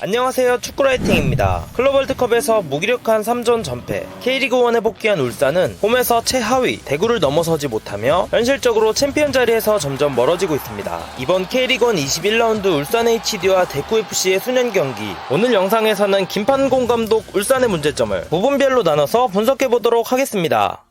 안녕하세요, 축구라이팅입니다. 클럽 월드컵에서 무기력한 3전 전패, K리그1에 복귀한 울산은 홈에서 최하위 대구를 넘어서지 못하며 현실적으로 챔피언 자리에서 점점 멀어지고 있습니다. 이번 K리그1 21라운드 울산 HD와 대구FC의 수년 경기, 오늘 영상에서는 김판공 감독 울산의 문제점을 부분별로 나눠서 분석해보도록 하겠습니다.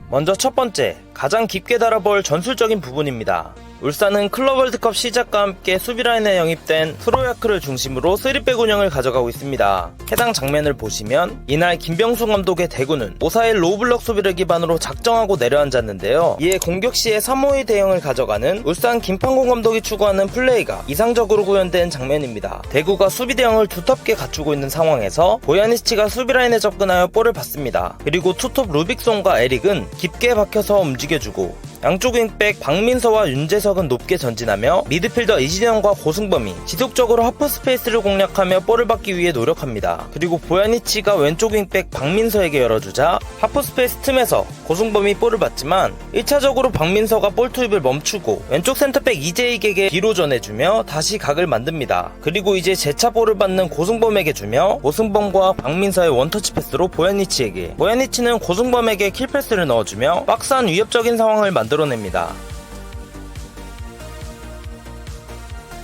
먼저 첫 번째, 가장 깊게 다뤄볼 전술적인 부분입니다. 울산은 클럽 월드컵 시작과 함께 수비라인에 영입된 프로야크를 중심으로 3백 운영을 가져가고 있습니다. 해당 장면을 보시면 이날 김병수 감독의 대구는 5-4-1 로우블럭 수비를 기반으로 작정하고 내려앉았는데요. 이에 공격 시에 3-5-2 대형을 가져가는 울산 김판공 감독이 추구하는 플레이가 이상적으로 구현된 장면입니다. 대구가 수비 대형을 두텁게 갖추고 있는 상황에서 보야니치가 수비라인에 접근하여 볼을 받습니다. 그리고 투톱 루빅손과 에릭은 깊게 박혀서 움직여주고 양쪽 윙백 박민서와 윤재석은 높게 전진하며 미드필더 이진영과 고승범이 지속적으로 하프 스페이스를 공략하며 볼을 받기 위해 노력합니다. 그리고 보야니치가 왼쪽 윙백 박민서에게 열어주자 하프 스페이스 틈에서 고승범이 볼을 받지만 1차적으로 박민서가 볼 투입을 멈추고 왼쪽 센터백 이재익에게 뒤로 전해주며 다시 각을 만듭니다. 그리고 이제 재차 볼을 받는 고승범에게 주며 고승범과 박민서의 원터치 패스로 보야니치에게, 보야니치는 고승범에게 킬패스를 넣어주며 박스한 위협적인 상황을 만들어냅니다.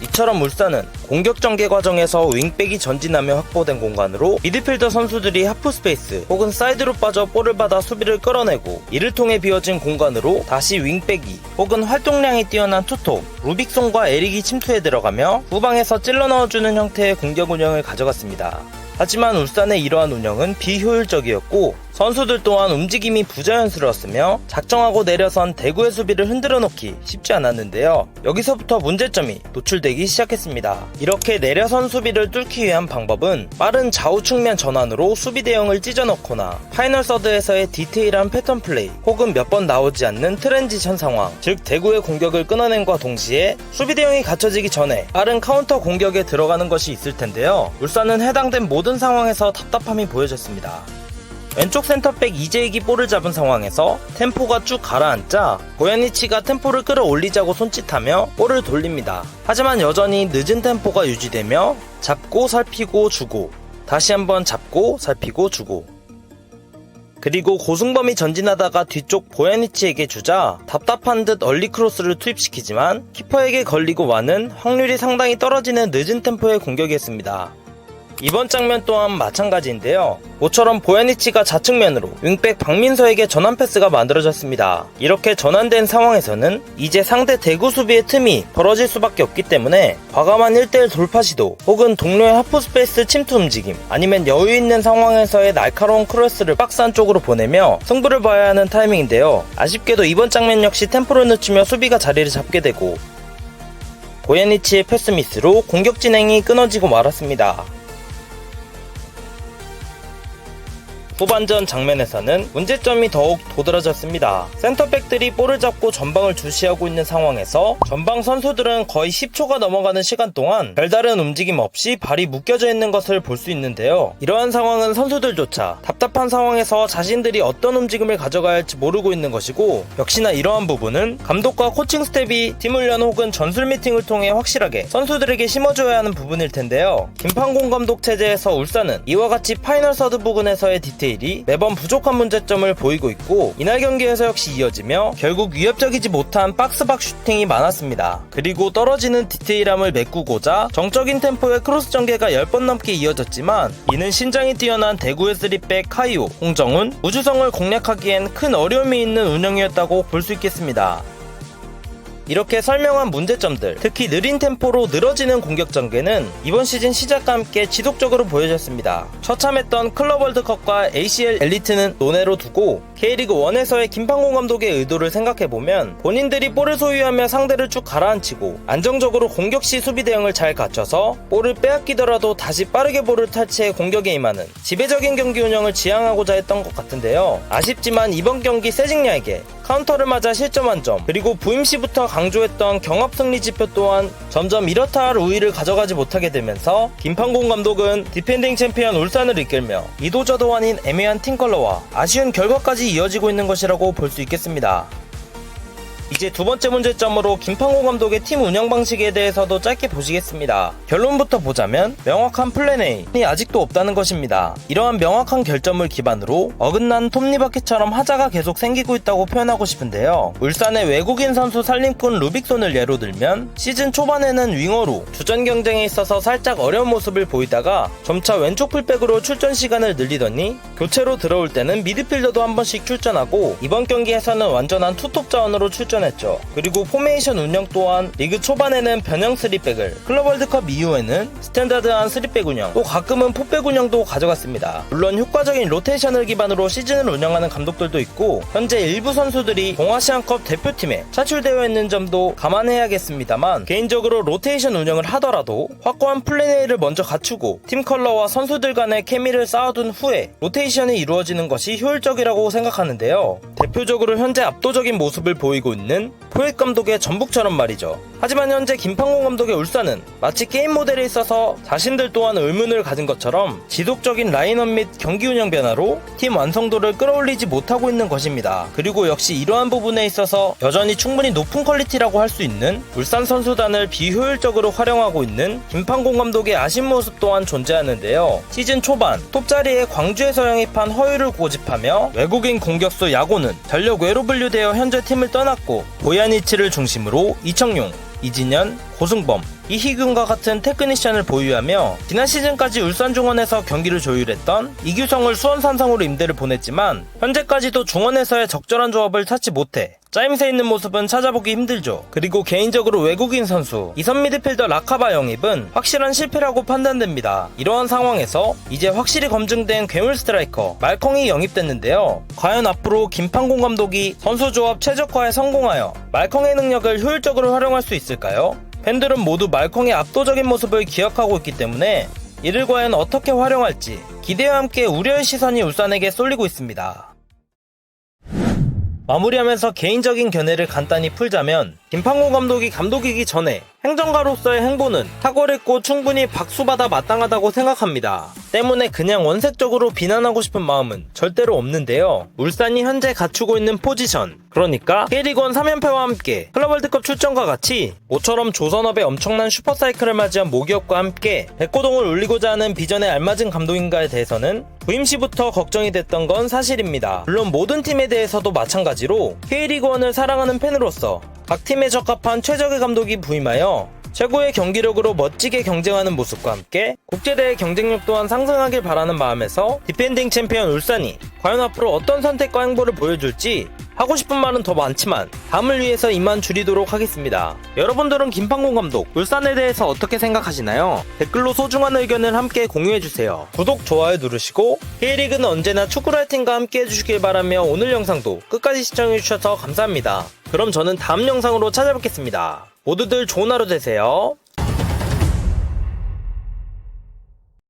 이처럼 울산은 공격 전개 과정에서 윙백이 전진하며 확보된 공간으로 미드필더 선수들이 하프 스페이스 혹은 사이드로 빠져 볼을 받아 수비를 끌어내고, 이를 통해 비워진 공간으로 다시 윙백이 혹은 활동량이 뛰어난 투톱 루빅손과 에릭이 침투해 들어가며 후방에서 찔러 넣어주는 형태의 공격 운영을 가져갔습니다. 하지만 울산의 이러한 운영은 비효율적이었고 선수들 또한 움직임이 부자연스러웠으며 작정하고 내려선 대구의 수비를 흔들어 놓기 쉽지 않았는데요. 여기서부터 문제점이 노출되기 시작했습니다. 이렇게 내려선 수비를 뚫기 위한 방법은 빠른 좌우 측면 전환으로 수비 대형을 찢어넣거나 파이널 서드에서의 디테일한 패턴 플레이 혹은 몇 번 나오지 않는 트랜지션 상황, 즉 대구의 공격을 끊어낸과 동시에 수비 대형이 갖춰지기 전에 빠른 카운터 공격에 들어가는 것이 있을 텐데요. 울산은 해당된 모든 상황에서 답답함이 보여졌습니다. 왼쪽 센터백 이재익이 볼을 잡은 상황에서 템포가 쭉 가라앉자 보야니치가 템포를 끌어올리자고 손짓하며 볼을 돌립니다. 하지만 여전히 늦은 템포가 유지되며 잡고 살피고 주고 다시 한번 잡고 살피고 주고, 그리고 고승범이 전진하다가 뒤쪽 보야니치에게 주자 답답한 듯 얼리 크로스를 투입시키지만 키퍼에게 걸리고 마는 확률이 상당히 떨어지는 늦은 템포의 공격이었습니다. 이번 장면 또한 마찬가지인데요. 모처럼 보야니치가 좌측면으로 윙백 박민서에게 전환 패스가 만들어졌습니다. 이렇게 전환된 상황에서는 이제 상대 대구 수비의 틈이 벌어질 수밖에 없기 때문에 과감한 1대1 돌파 시도 혹은 동료의 하프 스페이스 침투 움직임, 아니면 여유 있는 상황에서의 날카로운 크로스를 박스 안쪽으로 보내며 승부를 봐야 하는 타이밍인데요. 아쉽게도 이번 장면 역시 템포를 늦추며 수비가 자리를 잡게 되고 보야니치의 패스 미스로 공격 진행이 끊어지고 말았습니다. 후반전 장면에서는 문제점이 더욱 도드라졌습니다. 센터백들이 볼을 잡고 전방을 주시하고 있는 상황에서 전방 선수들은 거의 10초가 넘어가는 시간 동안 별다른 움직임 없이 발이 묶여져 있는 것을 볼 수 있는데요. 이러한 상황은 선수들조차 답답한 상황에서 자신들이 어떤 움직임을 가져가야 할지 모르고 있는 것이고, 역시나 이러한 부분은 감독과 코칭 스텝이 팀 훈련 혹은 전술 미팅을 통해 확실하게 선수들에게 심어줘야 하는 부분일 텐데요. 김판공 감독 체제에서 울산은 이와 같이 파이널 서드 부근에서의 디테일이 매번 부족한 문제점을 보이고 있고, 이날 경기에서 역시 이어지며 결국 위협적이지 못한 박스박 슈팅이 많았습니다. 그리고 떨어지는 디테일함을 메꾸고자 정적인 템포의 크로스 전개가 10번 넘게 이어졌지만 이는 신장이 뛰어난 대구의 3백 카이오, 홍정훈, 우주성을 공략하기엔 큰 어려움이 있는 운영이었다고 볼 수 있겠습니다. 이렇게 설명한 문제점들, 특히 느린 템포로 늘어지는 공격 전개는 이번 시즌 시작과 함께 지속적으로 보여졌습니다. 처참했던 클럽 월드컵과 ACL 엘리트는 논외로 두고 K리그 1에서의 김판공 감독의 의도를 생각해보면 본인들이 볼을 소유하며 상대를 쭉 가라앉히고 안정적으로 공격 시 수비 대응을 잘 갖춰서 볼을 빼앗기더라도 다시 빠르게 볼을 탈취해 공격에 임하는 지배적인 경기 운영을 지향하고자 했던 것 같은데요. 아쉽지만 이번 경기 세징야에게 카운터를 맞아 실점한 점, 그리고 부임 시부터 강조했던 경합 승리 지표 또한 점점 이렇다 할 우위를 가져가지 못하게 되면서 김판공 감독은 디펜딩 챔피언 울산을 이끌며 이도저도 아닌 애매한 팀 컬러와 아쉬운 결과까지 이어지고 있는 것이라고 볼 수 있겠습니다. 이제 두 번째 문제점으로 김판고 감독의 팀 운영 방식에 대해서도 짧게 보시겠습니다. 결론부터 보자면 명확한 플랜 A이 아직도 없다는 것입니다. 이러한 명확한 결점을 기반으로 어긋난 톱니바퀴처럼 하자가 계속 생기고 있다고 표현하고 싶은데요. 울산의 외국인 선수 살림꾼 루빅손을 예로 들면 시즌 초반에는 윙어로 주전 경쟁에 있어서 살짝 어려운 모습을 보이다가 점차 왼쪽 풀백으로 출전 시간을 늘리더니 교체로 들어올 때는 미드필더도 한 번씩 출전하고 이번 경기에서는 완전한 투톱 자원으로 출전했죠. 그리고 포메이션 운영 또한 리그 초반에는 변형 3백을, 클럽 월드컵 이후에는 스탠다드한 3백 운영, 또 가끔은 4백 운영도 가져갔습니다. 물론 효과적인 로테이션을 기반으로 시즌을 운영하는 감독들도 있고 현재 일부 선수들이 동아시안컵 대표팀에 차출되어 있는 점도 감안해야겠습니다만 개인적으로 로테이션 운영을 하더라도 확고한 플랜 A를 먼저 갖추고 팀 컬러와 선수들 간의 케미를 쌓아둔 후에 로테이션이 이루어지는 것이 효율적이라고 생각하는데요. 대표적으로 현재 압도적인 모습을 보이고 있는 포획 감독의 전북처럼 말이죠. 하지만 현재 김판고 감독의 울산은 마치 게임 모델에 있어서 자신들 또한 의문을 가진 것처럼 지속적인 라인업 및 경기 운영 변화로 팀 완성도를 끌어올리지 못하고 있는 것입니다. 그리고 역시 이러한 부분에 있어서 여전히 충분히 높은 퀄리티라고 할 수 있는 울산 선수단을 비효율적으로 활용하고 있는 김판고 감독의 아쉬운 모습 또한 존재하는데요. 시즌 초반 톱자리에 광주에서 영입한 허유를 고집하며 외국인 공격수 야고는 전력 외로 분류되어 현재 팀을 떠났고 보야니치를 중심으로 이청용, 이진현, 고승범, 이희균과 같은 테크니션을 보유하며 지난 시즌까지 울산 중원에서 경기를 조율했던 이규성을 수원 삼성으로 임대를 보냈지만 현재까지도 중원에서의 적절한 조합을 찾지 못해 짜임새 있는 모습은 찾아보기 힘들죠. 그리고 개인적으로 외국인 선수 이선 미드필더 라카바 영입은 확실한 실패라고 판단됩니다. 이러한 상황에서 이제 확실히 검증된 괴물 스트라이커 말컹이 영입됐는데요. 과연 앞으로 김판고 감독이 선수 조합 최적화에 성공하여 말컹의 능력을 효율적으로 활용할 수 있을까요? 팬들은 모두 말컹의 압도적인 모습을 기억하고 있기 때문에 이를 과연 어떻게 활용할지 기대와 함께 우려의 시선이 울산에게 쏠리고 있습니다. 마무리하면서 개인적인 견해를 간단히 풀자면 김판고 감독이 감독이기 전에 행정가로서의 행보는 탁월했고 충분히 박수받아 마땅하다고 생각합니다. 때문에 그냥 원색적으로 비난하고 싶은 마음은 절대로 없는데요. 울산이 현재 갖추고 있는 포지션, 그러니까 K리그1 3연패와 함께 클럽 월드컵 출전과 같이 모처럼 조선업의 엄청난 슈퍼사이클을 맞이한 모기업과 함께 백고동을 울리고자 하는 비전에 알맞은 감독인가에 대해서는 부임 시부터 걱정이 됐던 건 사실입니다. 물론 모든 팀에 대해서도 마찬가지로 K리그1을 사랑하는 팬으로서 각 팀에 적합한 최적의 감독이 부임하여 최고의 경기력으로 멋지게 경쟁하는 모습과 함께 국제대회 경쟁력 또한 상승하길 바라는 마음에서 디펜딩 챔피언 울산이 과연 앞으로 어떤 선택과 행보를 보여줄지 하고 싶은 말은 더 많지만 다음을 위해서 이만 줄이도록 하겠습니다. 여러분들은 김판고 감독 울산에 대해서 어떻게 생각하시나요? 댓글로 소중한 의견을 함께 공유해주세요. 구독, 좋아요 누르시고 K리그는 언제나 축구라이팅과 함께 해주시길 바라며 오늘 영상도 끝까지 시청해주셔서 감사합니다. 그럼 저는 다음 영상으로 찾아뵙겠습니다. 모두들 좋은 하루 되세요.